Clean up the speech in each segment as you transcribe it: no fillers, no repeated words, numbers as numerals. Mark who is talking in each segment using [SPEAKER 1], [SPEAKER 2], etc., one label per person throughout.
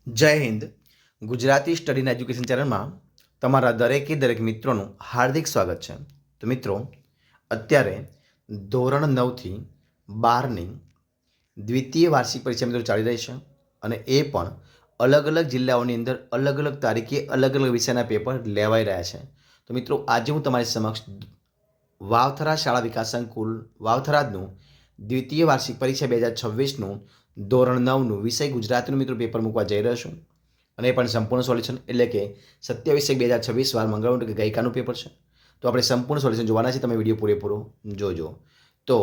[SPEAKER 1] જય Hind. Gujarati study and education ચેનલમાં તમારા દરેકે દરેક મિત્રોનું હાર્દિક સ્વાગત છે. તો મિત્રો, અત્યારે ધોરણ 9થી 12ની દ્વિતીય વાર્ષિક પરીક્ષા મિત્રો ચાલી રહી છે અને એ પણ અલગ અલગ જિલ્લાઓની અંદર અલગ અલગ તારીખે અલગ અલગ વિષયના પેપર લેવાઈ રહ્યા છે. તો મિત્રો, આજે હું તમારી સમક્ષ વાવથરા શાળા વિકાસ સંકુલ વાવથરાજનું દ્વિતીય વાર્ષિક પરીક્ષા 2026નું ધોરણ 9નું વિષય ગુજરાતીનું મિત્રો પેપર મૂકવા જઈ રહ્યો છું અને એ પણ સંપૂર્ણ સોલ્યુશન એટલે કે 27/1/2026 વાર મંગળવારનું કે ગઈકાલનું પેપર છે. તો આપણે સંપૂર્ણ સોલ્યુશન જોવાના છે. તમે વિડીયો પૂરેપૂરો જોજો. તો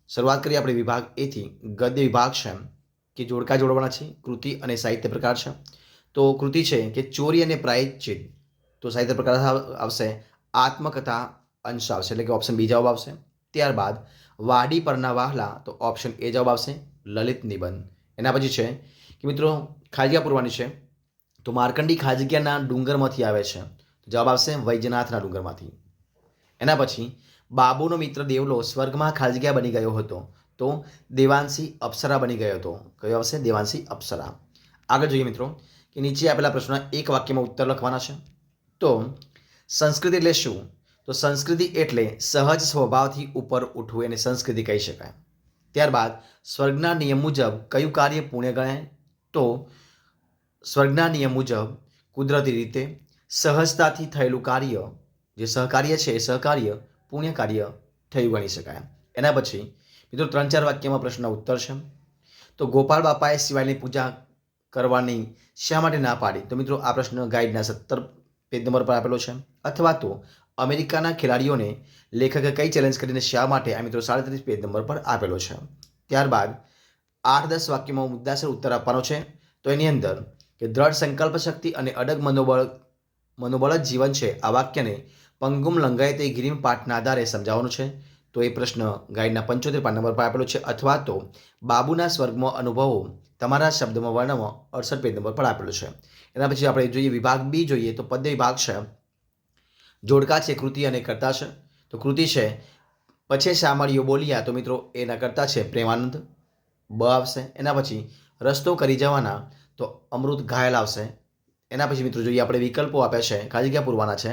[SPEAKER 1] શરૂઆત કરીએ આપણે વિભાગ એથી. ગદ્ય વિભાગ છે કે જોડકા જોડવાના છે. કૃતિ અને સાહિત્ય પ્રકાર છે. તો કૃતિ છે કે ચોરી અને પ્રાયશ્ચિત. તો સાહિત્ય પ્રકાર આવશે આત્મકથા અંશ આવશે એટલે કે ઓપ્શન બી જવાબ આવશે. ત્યારબાદ વાડી પરના વાહલા તો ઓપ્શન એ જવાબ આવશે લલિત નિબંધ. એના પછી છે કે મિત્રો ખાજગીયા પૂરવાની છે. તો માર્કંડી ખાજગીયાના ડુંગરમાંથી આવે છે. તો જવાબ આવશે વૈજનાથના ડુંગરમાંથી. એના પછી બાબુનો મિત્ર દેવલો સ્વર્ગમાં ખાજગીયા બની ગયો હતો. તો દેવાંશી અપ્સરા બની ગયો હતો. કયો આવશે? દેવાંશી અપ્સરા. આગળ જોઈએ મિત્રો કે નીચે આપેલા પ્રશ્નના એક વાક્યમાં ઉત્તર લખવાના છે. તો સંસ્કૃતિ એટલે શું? તો સંસ્કૃતિ એટલે સહજ સ્વભાવથી ઉપર ઉઠવું એને સંસ્કૃતિ કહી શકાય. ત્યારબાદ સ્વર્ગના નિયમ મુજબ કયું કાર્ય પુણ્ય ગણાય? તો સ્વર્ગના નિયમ મુજબ કુદરતી રીતે સહજતાથી થયેલું કાર્ય જે સહકાર્ય છે એ સહકાર્ય પુણ્ય કાર્ય થયું ગણી શકાય. એના પછી મિત્રો 3-4 વાક્યમાં પ્રશ્નનો ઉત્તર છે. તો ગોપાલ બાપાએ શિવાયની પૂજા કરવાની શા માટે ના પાડી? તો મિત્રો આ પ્રશ્ન ગાઈડના 17 પેજ નંબર પર આપેલો છે. અથવા તો અમેરિકાના ખેલાડીઓને લેખકે કઈ ચેલેન્જ કરીને શા માટે? આ મિત્રો 37 પેજ નંબર પર આપેલો છે. ત્યારબાદ 8-10 વાક્યમાં મુદ્દાસર ઉત્તર આપવાનો છે. તો એની અંદર કે દ્રઢ સંકલ્પ શક્તિ અને અડગ મનોબળ જ જીવન છે આ વાક્યને પંગુમ લંગાય તે ગ્રીમ પાઠના આધારે સમજાવવાનું છે. તો એ પ્રશ્ન ગાઈડના 75 પાન નંબર પર આપેલો છે. અથવા તો બાબુના સ્વર્ગમાં અનુભવો તમારા શબ્દમાં વર્ણવો 68 પેજ નંબર પર આપેલો છે. એના પછી આપણે જોઈએ વિભાગ બી જોઈએ. તો પદ્ય વિભાગ છે. જોડકા છે કૃતિ અને કર્તા છે. તો કૃતિ છે પછી શામળીઓ બોલ્યા. તો મિત્રો એના કર્તા છે પ્રેમાનંદ, બ આવશે. એના પછી રસ્તો કરી જવાના તો અમૃત ઘાયલ આવશે. એના પછી મિત્રો જોઈએ આપણે વિકલ્પો આપ્યા છે ખાજગીયા પૂરવાના છે.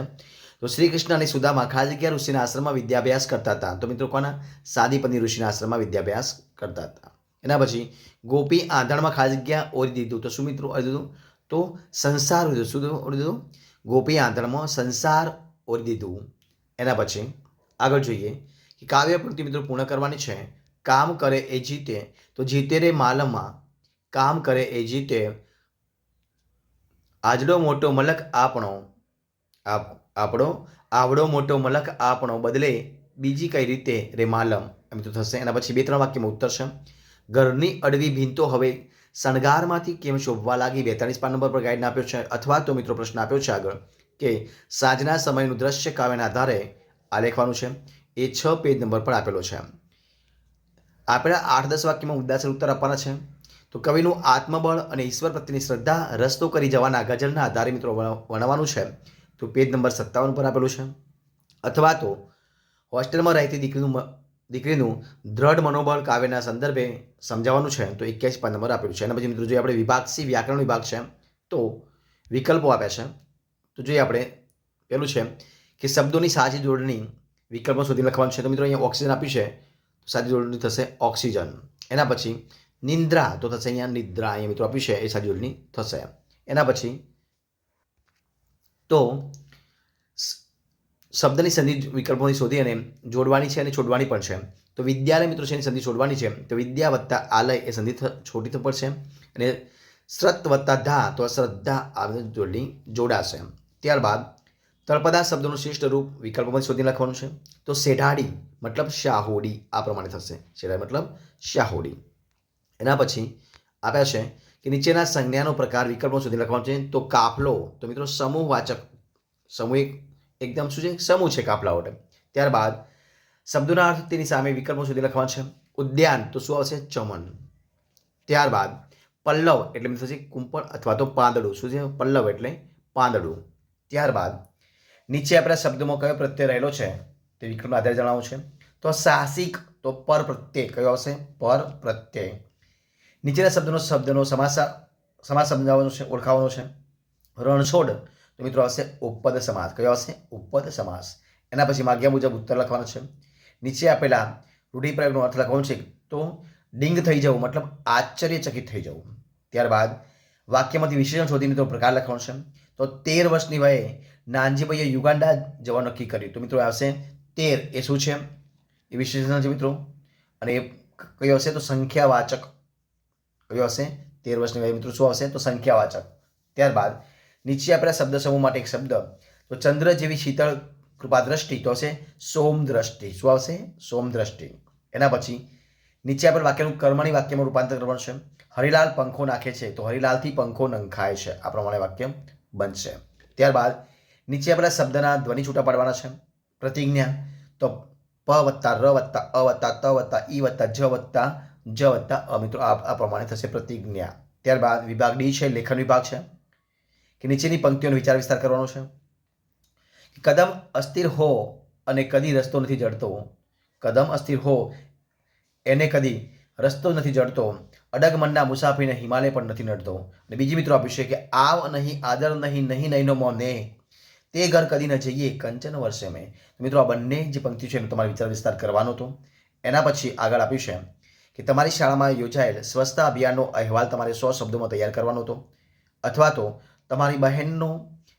[SPEAKER 1] તો શ્રી કૃષ્ણ અને સુદામા ખાજગીયા ઋષિના આશ્રમમાં વિદ્યાભ્યાસ કરતા હતા. તો મિત્રો કોના? સાદીપની ઋષિના આશ્રમમાં વિદ્યાભ્યાસ કરતા હતા. એના પછી ગોપી આંધણમાં ખાજગીયા ઓરી દીધું. તો શું મિત્રો ઓરી દીધું? તો સંસાર ઓરી દીધું. શું ઓરી દીધું? ગોપી આંધણમાં સંસાર ઓરી દીધું. એના પછી આગળ જોઈએ કે કાવ્ય પ્રવૃત્તિ મિત્રો પૂર્ણ કરવાની છે. કામ કરે એ જીતે. તો જીતે રે માલમાં કામ કરે એ જીતે. આજડો મોટો મલક આપણો આવડો મોટો મલક આપણો બદલે બીજી કઈ રીતે રે માલમ એમ તો થશે. એના પછી 2-3 વાક્યમાં ઉત્તર છે. ઘરની અડવી ભીંતો હવે શણગારમાંથી કેમ શોભવા લાગી? 42 પાન નંબર પર ગાઈડ આપ્યો છે. અથવા તો મિત્રો પ્રશ્ન આપ્યો છે આગળ કે સાંજના સમયનું દ્રશ્ય કાવ્યના આધારે આ લખવાનું છે. એ 6 પેજ નંબર પર આપેલો છે. આપેલા 8-10 વાક્યમાં મુદ્દાસર ઉત્તર આપવાના છે. તો કવિનું આત્મબળ અને ઈશ્વર પ્રત્યેની શ્રદ્ધા રસ્તો કરી જવાના ગઝલના આધારે મિત્રો વર્ણવાનું છે. તો પેજ નંબર 57 પર આપેલું છે. અથવા તો હોસ્ટેલમાં રહેતી દીકરીનું દ્રઢ મનોબળ કાવ્યના સંદર્ભે સમજાવવાનું છે. તો 81 પાન નંબર આપેલું છે. એના પછી મિત્રો જોઈએ આપણે વિભાગ સી વ્યાકરણ વિભાગ છે. તો વિકલ્પો આપ્યા છે. તો જોઈએ આપણે પેલું છે કે શબ્દોની સાચી જોડણી વિકલ્પો શોધી લખવાનું છે. તો મિત્રો અહીંયા ઓક્સિજન આપ્યું છે. તો સાચી જોડણી થશે ઓક્સિજન. એના પછી નિંદ્રા તો થશે અહીંયા નિદ્રા. અહીંયા મિત્રો આપ્યું છે એ સાચી જોડણી થશે. એના પછી તો શબ્દની સંધિ વિકલ્પોની શોધી અને જોડવાની છે અને છોડવાની પણ છે. તો વિદ્યાલય મિત્રો છે એની સંધિ છોડવાની છે. તો વિદ્યા વત્તા આલય એ સંધિ છોડી પડશે. અને શ્રદ્ધ વત્તા ધા તો શ્રદ્ધા આ જોડણી જોડાશે. ત્યારબાદ તળપદા શબ્દનું શ્રેષ્ઠ રૂપ વિકલ્પોમાં શોધી લખવાનું છે. તો શેઢાડી મતલબ શાહોડી આ પ્રમાણે થશે. શેઢાડી મતલબ શાહોડી. એના પછી આપ્યા છે કે નીચેના સંજ્ઞાનો પ્રકાર વિકલ્પો શોધી લખવાનું છે. તો કાફલો તો મિત્રો સમૂહવાચક સમૂહ એકદમ શું છે? સમૂહ છે કાફલા માટે. ત્યારબાદ શબ્દોના અર્થ તેની સામે વિકલ્પો શોધી લખવાના છે. ઉદ્યાન તો શું આવશે? ચમન. ત્યારબાદ પલ્લવ એટલે મિત્રો થશે કુંપળ અથવા તો પાંદડું. શું છે? પલ્લવ એટલે પાંદડું. ત્યારબાદ નીચે આપણા શબ્દોમાં કયો પ્રત્યય રહેલો છે તે વિકલ્પના આધારે જણાવવું છે. તો સાહસિક તો પર પ્રત્યય કયો આવશે? પર પ્રત્યય. નીચેના શબ્દનો સમાસ સમાસ સમજાવવાનો છે, ઓળખાવાનો છે. રણછોડ તો મિત્રો આવશે ઉપપદ સમાસ. કયો આવશે? ઉપપદ સમાસ. એના પછી માગ્યા મુજબ ઉત્તર લખવાનો છે. નીચે આપેલા રૂઢિપ્રયોગનો અર્થ લખવાનો છે. તો ડિંગ થઈ જવું મતલબ આશ્ચર્યચકિત થઈ જવું. ત્યારબાદ વાક્યમાંથી વિશેષણ શોધી મિત્રો પ્રકાર લખવાનો છે. તો 13 વર્ષની વયે નાનજીભાઈએ યુગાન્ડા જવા નક્કી કર્યું. તો મિત્રો આવશે 13 એ શું છે? એ વિશેષણ છે મિત્રો. અને એ કયો હશે? તો સંખ્યાવાચક. કયો હશે? 13 વર્ષની વયે મિત્રો શું આવશે? તો સંખ્યાવાચક. ત્યારબાદ નીચે આપેલા શબ્દ સમૂહ માટે એક શબ્દ. તો ચંદ્ર જેવી શીતળ કૃપા દ્રષ્ટિ તો હશે સોમ દ્રષ્ટિ. શું આવશે? સોમ દ્રષ્ટિ. એના પછી નીચે આપેલ વાક્યનું કર્મણી વાક્યમાં રૂપાંતર કરવાનું છે. હરિલાલ પંખો નાખે છે તો હરિલાલથી પંખો નંખાય છે. આ પ્રમાણે વાક્ય બનશે. ત્યારબાદ નીચે આપેલા શબ્દના ધ્વનિ છૂટા પાડવાના છે. પ્રતિજ્ઞા તો પ વત્તા ર વત્તા અ વત્તા ત વત્તા ઈ વત્તા જ વત્તા જ વત્તા અ. મિત્રો આ પ્રમાણે થશે પ્રતિજ્ઞા. ત્યારબાદ વિભાગ ડી છે, લેખન વિભાગ છે. કે નીચેની પંક્તિઓનો વિચાર વિસ્તાર કરવાનો છે. કદમ અસ્થિર હો અને કદી રસ્તો નથી જડતો. કદમ અસ્થિર હો એને કદી રસ્તો નથી જડતો. અડગ મનના મુસાફરીને હિમાલય પણ નથી નડતો. અને બીજી મિત્રો આપ્યું છે કે આવ નહીં આદર નહીં નહીં નહીંનો મોને તે ઘર કદી ન જઈએ કંચન વર્ષે મેં. મિત્રો આ બંને જે પંક્તિ છે એનો તમારે વિચાર વિસ્તાર કરવાનો હતો. એના પછી આગળ આપ્યું છે કે તમારી શાળામાં યોજાયેલ સ્વચ્છતા અભિયાનનો અહેવાલ તમારે 100 શબ્દોમાં તૈયાર કરવાનો હતો. અથવા તો તમારી બહેનનો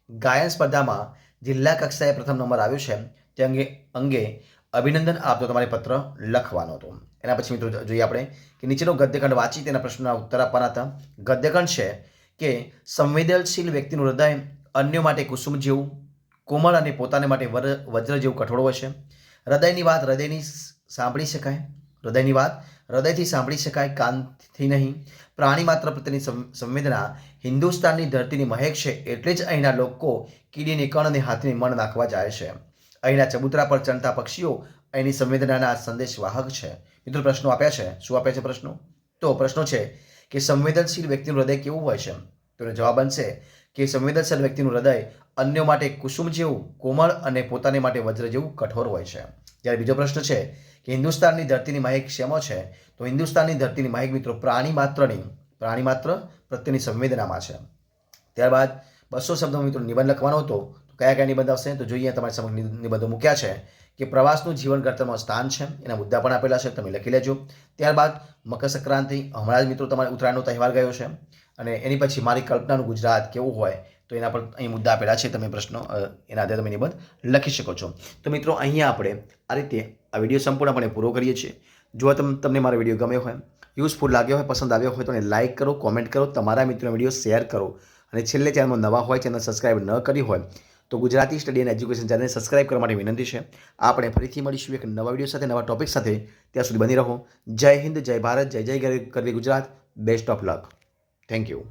[SPEAKER 1] ગાયન સ્પર્ધામાં જિલ્લા કક્ષાએ પ્રથમ નંબર આવ્યો છે તે અંગે અભિનંદન આપતો તમારે પત્ર લખવાનો હતો. એના પછી મિત્રો જોઈએ આપણે કે નીચેનો ગદ્યખંડ વાંચી તેના પ્રશ્નોના ઉત્તર આપવાના હતા. ગદ્યખંડ છે કે સંવેદનશીલ વ્યક્તિનું હૃદય અન્યો માટે કુસુમ જેવું કોમળ અને પોતાને માટે વજ્ર જેવું કઠોળ હોય છે. હૃદયની વાત હૃદયની સાંભળી શકાય. હૃદયની વાત હૃદયથી સાંભળી શકાય, કાનથી નહીં. પ્રાણી માત્ર પ્રત્યેની સંવેદના હિન્દુસ્તાનની ધરતીની મહેક છે. એટલે જ અહીંના લોકો કીડીની કણ અને હાથીની મણ નાખવા જાય છે. અહીંના ચબૂતરા પર ચણતા પક્ષીઓ અહીંની સંવેદનાના સંદેશવાહક છે. મિત્રો પ્રશ્નો આપ્યા છે. શું આપ્યા છે પ્રશ્નો? તો પ્રશ્નો છે કે સંવેદનશીલ વ્યક્તિનું હૃદય કેવું હોય છે? તો એનો જવાબ બનશે કે સંવેદનશીલ વ્યક્તિનું હૃદય અન્યો માટે કુસુમ જેવું કોમળ અને પોતાને માટે વજ્ર જેવું કઠોર હોય છે. જ્યારે બીજો પ્રશ્ન છે કે હિન્દુસ્તાનની ધરતીની મહેક શેમાં છે? તો હિન્દુસ્તાનની ધરતીની મહેક મિત્રો પ્રાણી માત્ર પ્રત્યેની સંવેદનામાં છે. ત્યારબાદ 200 શબ્દમાં મિત્રો નિબંધ લખવાનો હતો. તો કયા નિબંધ આવશે? તો જોઈએ તમારી સમક્ષ નિબંધો મૂક્યા છે કે પ્રવાસનું જીવન ઘડતરમાં સ્થાન છે. એના મુદ્દા પણ આપેલા છે, તમે લખી લેજો. ત્યારબાદ મકર સંક્રાંતિ, હમણાં જ મિત્રો તમારે ઉત્તરાયણનો તહેવાર ગયો છે. અને એની પછી મારી કલ્પનાનું ગુજરાત કેવું હોય તો એના પર અહીં મુદ્દા આપેલા છે. તમે પ્રશ્નો એના આધારે તમે નિબંધ લખી શકો છો. તો મિત્રો અહીંયા આપણે આ રીતે આ વિડીયો સંપૂર્ણપણે પૂરો કરીએ છીએ. જો તમને મારો વિડીયો ગમ્યો હોય, યુઝફુલ લાગ્યો હોય, પસંદ આવ્યો હોય તો એને લાઇક કરો, કોમેન્ટ કરો, તમારા મિત્રોને વિડીયો શેર કરો. અને છેલ્લે ચેનલમાં નવા હોય, ચેનલ સબસ્ક્રાઇબ ન કરી હોય તો ગુજરાતી સ્ટડી એન્ડ એજ્યુકેશન ચેનલને સબસ્ક્રાઇબ કરવા માટે વિનંતી છે. આપણે ફરીથી મળીશું એક નવા વિડીયો સાથે, નવા ટોપિક સાથે. ત્યાં સુધી બની રહો. જય હિન્દ, જય ભારત, જય જય ગરવી Gujarat. Best of luck. Thank you.